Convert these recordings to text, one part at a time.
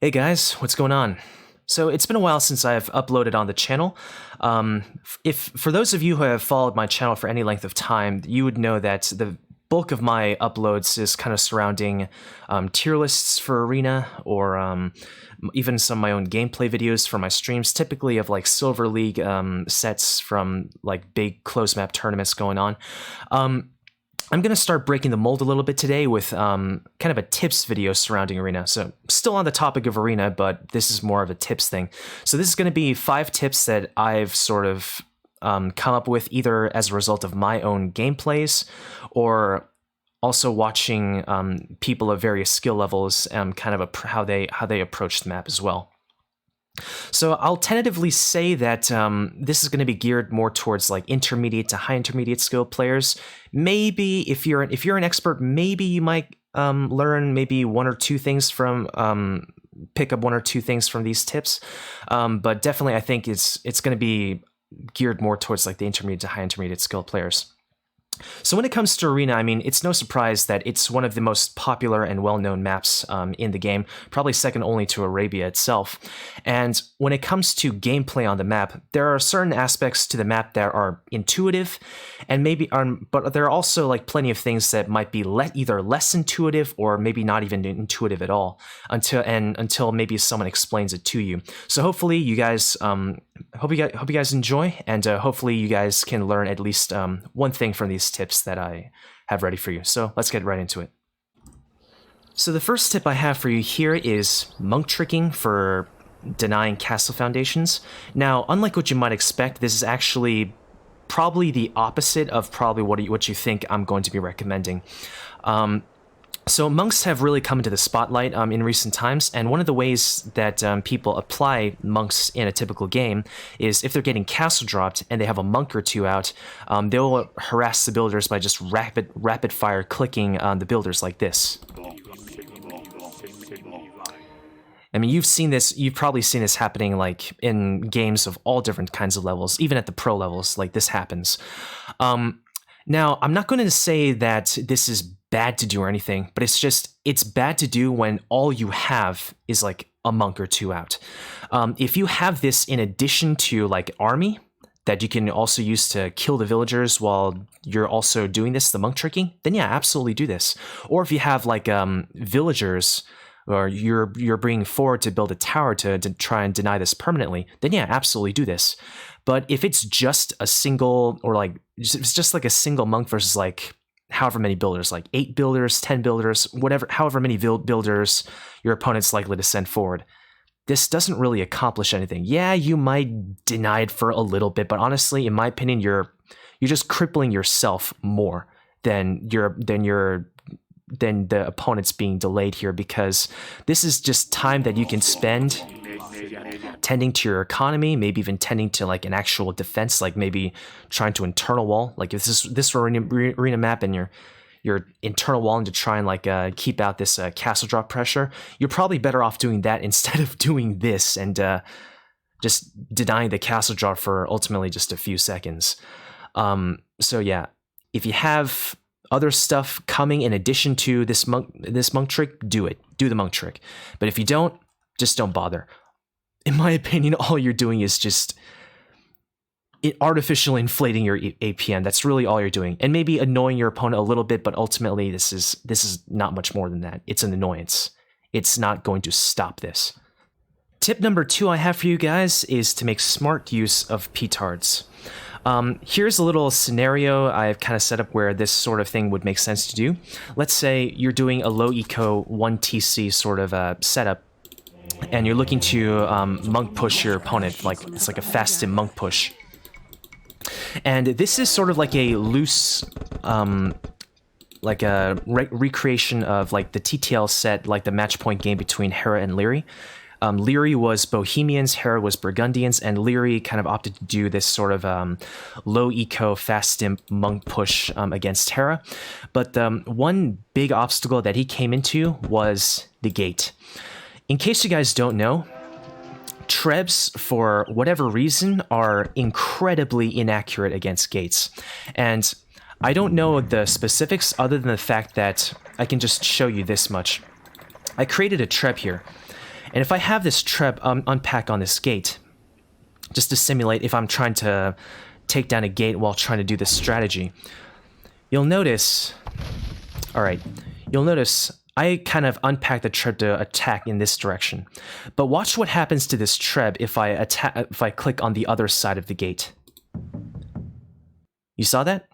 Hey guys, what's going on? So it's been a while since I've uploaded on the channel. If for those of you who have followed my channel for any length of time, you would know that the bulk of my uploads is kind of surrounding tier lists for Arena or even some of my own gameplay videos for my streams, typically of like Silver League sets from like big closed map tournaments going on. I'm going to start breaking the mold a little bit today with kind of a tips video surrounding Arena. So still on the topic of Arena, but this is more of a tips thing. So this is going to be 5 tips that I've sort of come up with either as a result of my own gameplays or also watching people of various skill levels kind of how they approach the map as well. So I'll tentatively say that this is going to be geared more towards like intermediate to high intermediate skill players. Maybe if you're an expert, maybe you might learn maybe one or two things from pick up one or two things from these tips. But definitely, I think it's going to be geared more towards like the intermediate to high intermediate skill players. So when it comes to Arena, I mean, it's no surprise that it's one of the most popular and well-known maps in the game, probably second only to Arabia itself. And when it comes to gameplay on the map, there are certain aspects to the map that are intuitive, and but there are also like plenty of things that might be either less intuitive or maybe not even intuitive at all until maybe someone explains it to you. So hopefully you guys hope you guys enjoy, and hopefully you guys can learn at least one thing from these tips that I have ready for you. So let's get right into it. So the first tip I have for you here is monk tricking for denying castle foundations. Now, unlike what you might expect, this is actually probably the opposite of probably what you think I'm going to be recommending. So monks have really come into the spotlight in recent times, and one of the ways that people apply monks in a typical game is if they're getting castle dropped and they have a monk or two out, they'll harass the builders by just rapid fire clicking on the builders like this. I mean, you've probably seen this happening like in games of all different kinds of levels, even at the pro levels, like this happens. Now, I'm not going to say that this is bad to do or anything, but it's bad to do when all you have is like a monk or two out. If you have this in addition to like army that you can also use to kill the villagers while you're also doing this, the monk tricking, then yeah, absolutely do this. Or if you have like villagers, or you're bringing forward to build a tower to try and deny this permanently, then yeah, absolutely do this. But if it's just a single, or like it's just like a single monk versus like however many builders, like 8 builders, 10 builders, however many builders your opponent's likely to send forward, this doesn't really accomplish anything. Yeah, you might deny it for a little bit, but honestly, in my opinion, you're just crippling yourself more than the opponent's being delayed here, because this is just time that you can spend tending to your economy, maybe even tending to like an actual defense, like maybe trying to internal wall. Like if this were an arena map and your internal walling to try and like keep out this castle drop pressure, you're probably better off doing that instead of doing this and just denying the castle drop for ultimately just a few seconds. So yeah, if you have other stuff coming in addition to this monk trick, do the monk trick. But if you don't, just don't bother. In my opinion, all you're doing is just artificially inflating your APM. That's really all you're doing, and maybe annoying your opponent a little bit. But ultimately, this is not much more than that. It's an annoyance. It's not going to stop this. Tip number 2 I have for you guys is to make smart use of Petards. Here's a little scenario I've kind of set up where this sort of thing would make sense to do. Let's say you're doing a low eco 1 TC sort of setup, and you're looking to monk push your opponent, like it's like a fast stim monk push. And this is sort of like a loose, like a recreation of like the TTL set, like the match point game between Hera and Leary. Leary was Bohemians, Hera was Burgundians, and Leary kind of opted to do this sort of low eco fast stim monk push against Hera. But one big obstacle that he came into was the gate. In case you guys don't know, Trebs, for whatever reason, are incredibly inaccurate against gates. And I don't know the specifics other than the fact that I can just show you this much. I created a Treb here. And if I have this treb unpack on this gate, just to simulate if I'm trying to take down a gate while trying to do this strategy, you'll notice, alright, you'll notice I kind of unpack the treb to attack in this direction. But watch what happens to this treb if I click on the other side of the gate. You saw that?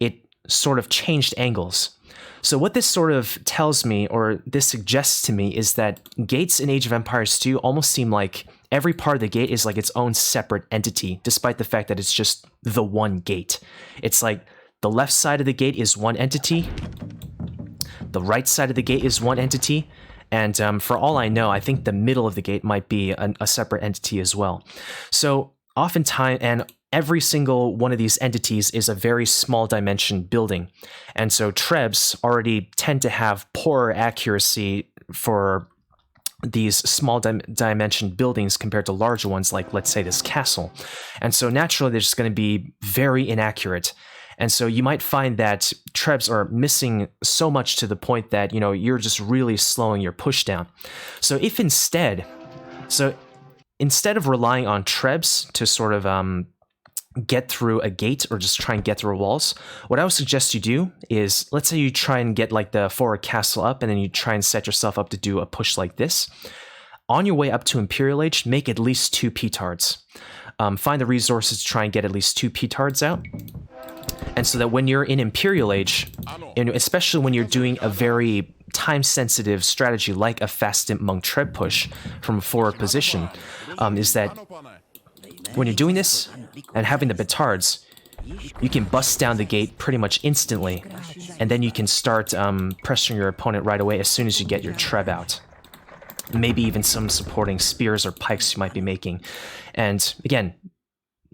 It sort of changed angles. So what this sort of tells me, or this suggests to me, is that gates in Age of Empires 2 almost seem like every part of the gate is like its own separate entity, despite the fact that it's just the one gate. It's like the left side of the gate is one entity, the right side of the gate is one entity, and for all I know, I think the middle of the gate might be a separate entity as well. So oftentimes, and every single one of these entities is a very small dimension building. And so trebs already tend to have poorer accuracy for these small dimension buildings compared to larger ones, like let's say this castle. And so naturally they're just going to be very inaccurate. And so you might find that trebs are missing so much to the point that, you know, you're just really slowing your push down. So if instead of relying on trebs to sort of get through a gate or just try and get through walls, what I would suggest you do is, let's say you try and get like the forward castle up and then you try and set yourself up to do a push like this. On your way up to Imperial Age, make at least 2 Petards. Find the resources to try and get at least 2 Petards out. And so that when you're in Imperial Age, and especially when you're doing a very time-sensitive strategy like a fast monk treb push from a forward position, is that when you're doing this and having the Petards, you can bust down the gate pretty much instantly, and then you can start pressuring your opponent right away as soon as you get your treb out. Maybe even some supporting spears or pikes you might be making. And again,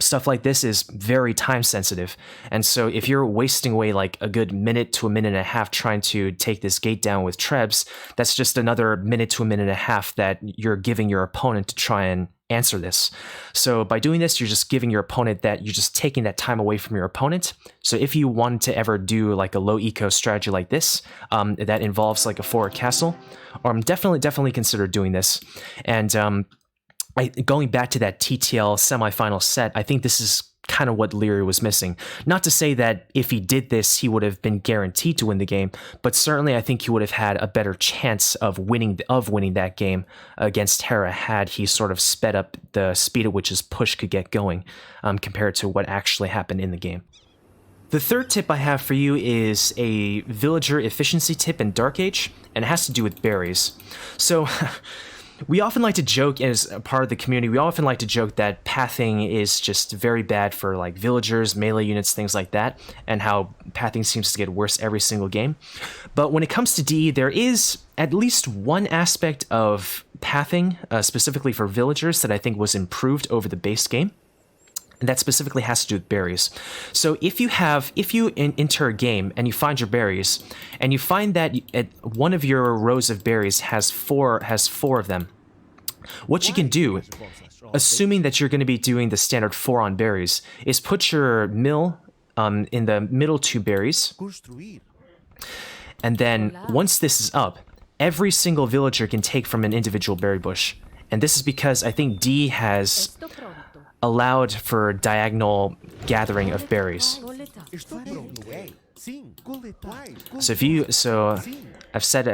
stuff like this is very time sensitive, and so if you're wasting away like a good minute to a minute and a half trying to take this gate down with trebs, that's just another minute to a minute and a half that you're giving your opponent to try and answer this. So by doing this, you're just giving your opponent that, you're just taking that time away from your opponent. So if you want to ever do like a low eco strategy like this, that involves like a forward castle, or definitely consider doing this. And going back to that TTL semifinal set, I think this is kind of what Leary was missing. Not to say that if he did this, he would have been guaranteed to win the game, but certainly I think he would have had a better chance of winning that game against Hera had he sort of sped up the speed at which his push could get going compared to what actually happened in the game. The third tip I have for you is a villager efficiency tip in Dark Age, and it has to do with berries. So we often like to joke, as a part of the community, we often like to joke that pathing is just very bad for like villagers, melee units, things like that, and how pathing seems to get worse every single game. But when it comes to DE, there is at least one aspect of pathing, specifically for villagers, that I think was improved over the base game. And that specifically has to do with berries. So if you enter a game and you find your berries, and you find that one of your rows of berries has four of them, what you can do, assuming that you're going to be doing the standard 4 on berries, is put your mill in the middle 2 berries, and then once this is up, every single villager can take from an individual berry bush. And this is because I think D has allowed for diagonal gathering of berries. So I've set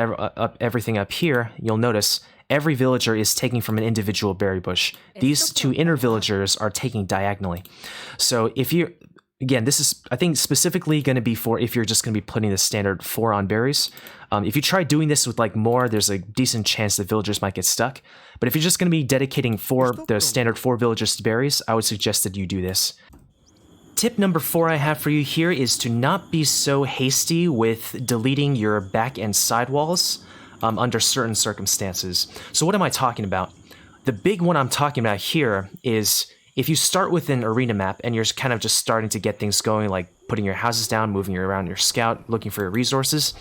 everything up here. You'll notice every villager is taking from an individual berry bush. These 2 inner villagers are taking diagonally. So if you, again, this is, I think, specifically going to be for if you're just going to be putting the standard 4 on berries. If you try doing this with like more, there's a decent chance that villagers might get stuck. But if you're just going to be dedicating the standard 4 villagers to berries, I would suggest that you do this. Tip number 4 I have for you here is to not be so hasty with deleting your back and side walls under certain circumstances. So what am I talking about? The big one I'm talking about here is if you start with an arena map and you're kind of just starting to get things going, like putting your houses down, moving around your scout, looking for your resources,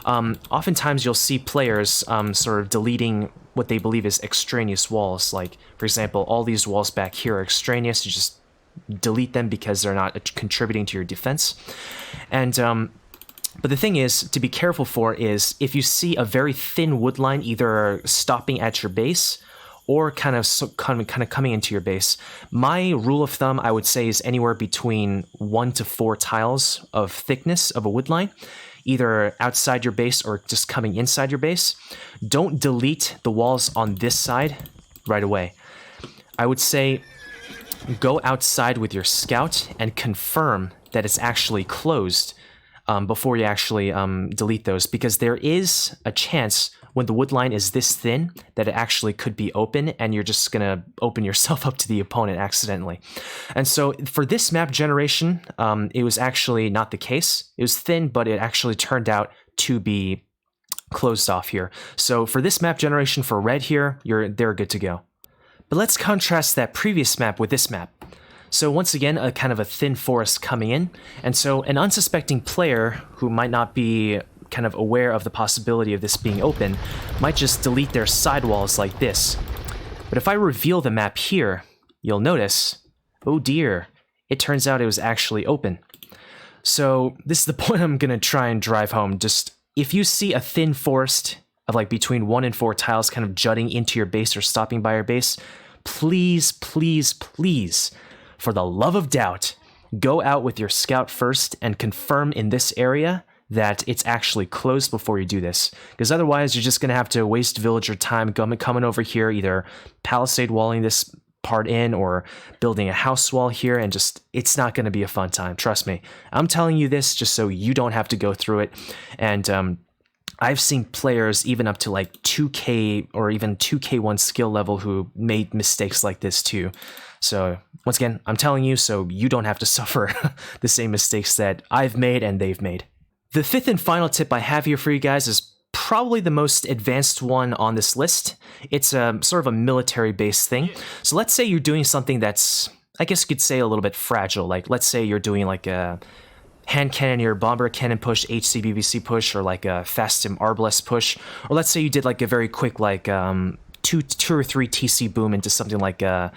oftentimes you'll see players sort of deleting what they believe is extraneous walls. Like, for example, all these walls back here are extraneous. You just delete them because they're not contributing to your defense. And But the thing is, to be careful for is if you see a very thin wood line either stopping at your base or kind of coming into your base, my rule of thumb, I would say, is anywhere between 1 to 4 tiles of thickness of a wood line, either outside your base or just coming inside your base. Don't delete the walls on this side right away. I would say go outside with your scout and confirm that it's actually closed before you actually delete those, because there is a chance when the wood line is this thin that it actually could be open and you're just gonna open yourself up to the opponent accidentally. And so for this map generation, it was actually not the case. It was thin, but it actually turned out to be closed off here. So for this map generation for red here, they're good to go. But let's contrast that previous map with this map. So once again, a kind of a thin forest coming in, and so an unsuspecting player who might not be kind of aware of the possibility of this being open might just delete their sidewalls like this. But if I reveal the map here, you'll notice, oh dear, it turns out it was actually open. So this is the point I'm gonna try and drive home. Just if you see a thin forest of like between 1 and 4 tiles kind of jutting into your base or stopping by your base, please, please, please, for the love of doubt, go out with your scout first and confirm in this area that it's actually closed before you do this. Because otherwise, you're just going to have to waste villager time coming over here, either palisade walling this part in or building a house wall here, and just, it's not going to be a fun time. Trust me. I'm telling you this just so you don't have to go through it. And I've seen players even up to like 2K or even 2K1 skill level who made mistakes like this too. So once again, I'm telling you so you don't have to suffer the same mistakes that I've made and they've made. The fifth and final tip I have here for you guys is probably the most advanced one on this list. It's a sort of a military-based thing. So let's say you're doing something that's, I guess you could say, a little bit fragile. Like let's say you're doing like a hand cannoneer bomber cannon push, HCBBC push, or like a Fastim Arbalest push. Or let's say you did like a very quick like two or three TC boom into something like an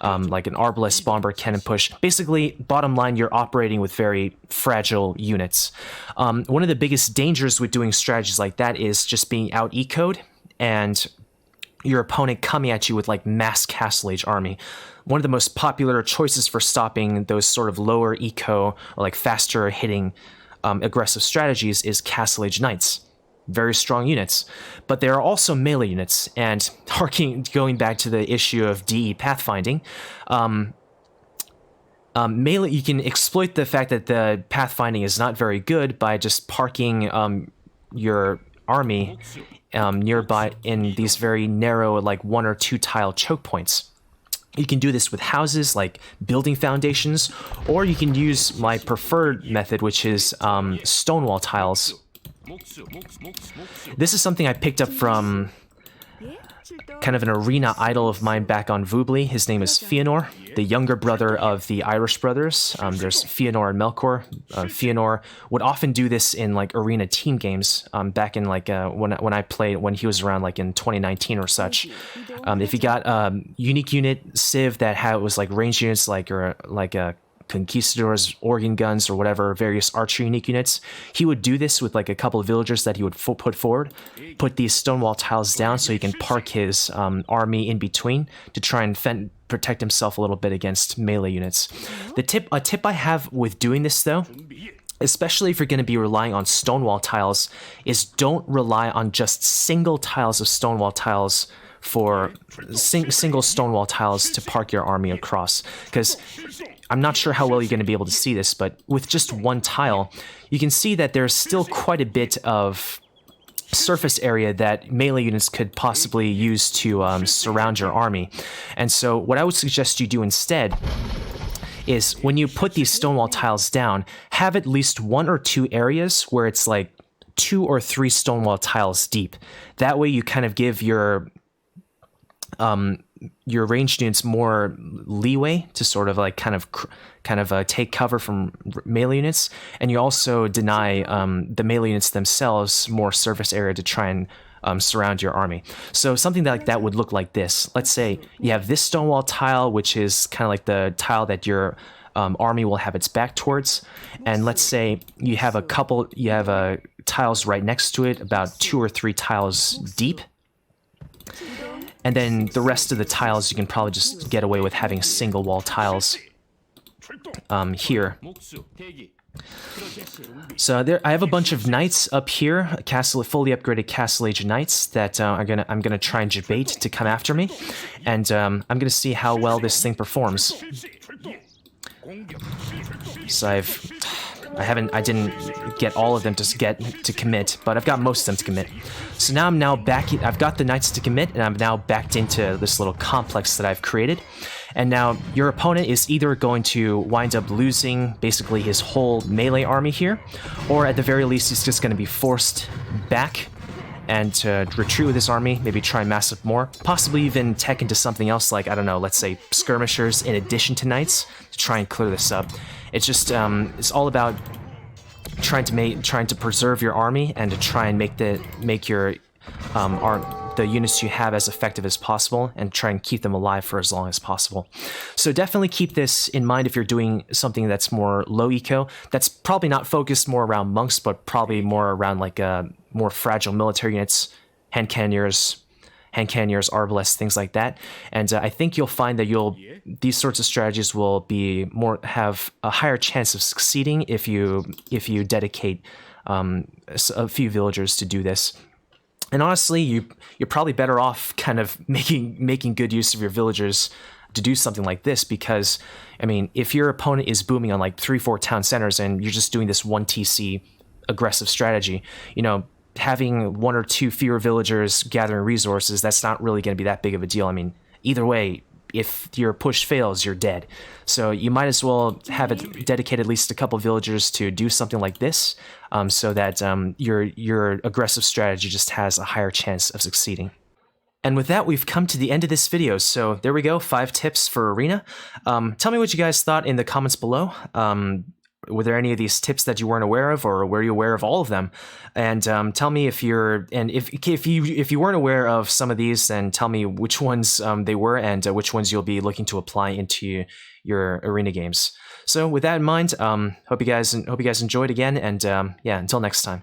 Arbalest bomber cannon push. Basically, bottom line, you're operating with very fragile units. One of the biggest dangers with doing strategies like that is just being out eco'd and your opponent coming at you with like mass Castle Age army. One of the most popular choices for stopping those sort of lower eco or like faster hitting aggressive strategies is Castle Age Knights. Very strong units, but there are also melee units, and going back to the issue of DE pathfinding, melee, you can exploit the fact that the pathfinding is not very good by just parking your army nearby in these very narrow, like 1 or 2 tile choke points. You can do this with houses, like building foundations, or you can use my preferred method, which is stonewall tiles. This is something I picked up from kind of an arena idol of mine back on Voobly. His name is Fëanor, the younger brother of the Irish brothers. There's Fëanor and Melkor. Fëanor would often do this in like arena team games back in like when I played, when he was around like in 2019 or such. If you got a unique unit civ that was like ranged units like conquistadors, organ guns, or whatever, various archer unique units, he would do this with like a couple of villagers that he would put forward, put these stonewall tiles down so he can park his army in between to try and protect himself a little bit against melee units. A tip I have with doing this though, especially if you're going to be relying on stonewall tiles, is don't rely on just single tiles of stonewall tiles for single stonewall tiles to park your army across, because I'm not sure how well you're going to be able to see this, but with just one tile, you can see that there's still quite a bit of surface area that melee units could possibly use to surround your army. And so what I would suggest you do instead is when you put these stonewall tiles down, have at least 1 or 2 areas where it's like 2 or 3 stonewall tiles deep. That way you kind of give your ranged units more leeway to sort of like kind of take cover from melee units, and you also deny the melee units themselves more surface area to try and surround your army. So something like that would look like this. Let's say you have this stonewall tile, which is kind of like the tile that your army will have its back towards. And let's say you have tiles right next to it, about 2 or 3 tiles deep. And then the rest of the tiles you can probably just get away with having single wall tiles here. So there, I have a bunch of knights up here, fully upgraded Castle Age knights that I'm gonna try and debate to come after me, and I'm gonna see how well this thing performs. So I didn't get all of them to commit, but I've got most of them to commit. So now I've got the knights to commit, and I'm now backed into this little complex that I've created. And now your opponent is either going to wind up losing basically his whole melee army here, or at the very least he's just going to be forced back and to retreat with his army, maybe try and mass up more, possibly even tech into something else like, I don't know, let's say skirmishers in addition to knights to try and clear this up. It's just, it's all about trying to preserve your army and to try and make your the units you have as effective as possible and try and keep them alive for as long as possible. So definitely keep this in mind if you're doing something that's more low eco. That's probably not focused more around monks, but probably more around like more fragile military units, hand cannoneers, arbalists, things like that. And I think you'll find that these sorts of strategies will have a higher chance of succeeding if you dedicate a few villagers to do this. And honestly, you're probably better off kind of making good use of your villagers to do something like this, because, I mean, if your opponent is booming on like 3-4 town centers and you're just doing this 1 TC aggressive strategy, you know, having 1 or 2 fewer villagers gathering resources, that's not really going to be that big of a deal. I mean, either way, if your push fails, you're dead. So you might as well have it dedicate at least a couple villagers to do something like this, so that your aggressive strategy just has a higher chance of succeeding. And with that, we've come to the end of this video. So there we go, 5 tips for Arena. Tell me what you guys thought in the comments below. Were there any of these tips that you weren't aware of, or were you aware of all of them? And tell me if you weren't aware of some of these, then tell me which ones they were and which ones you'll be looking to apply into your arena games. So with that in mind, hope you guys enjoyed again, and yeah, until next time.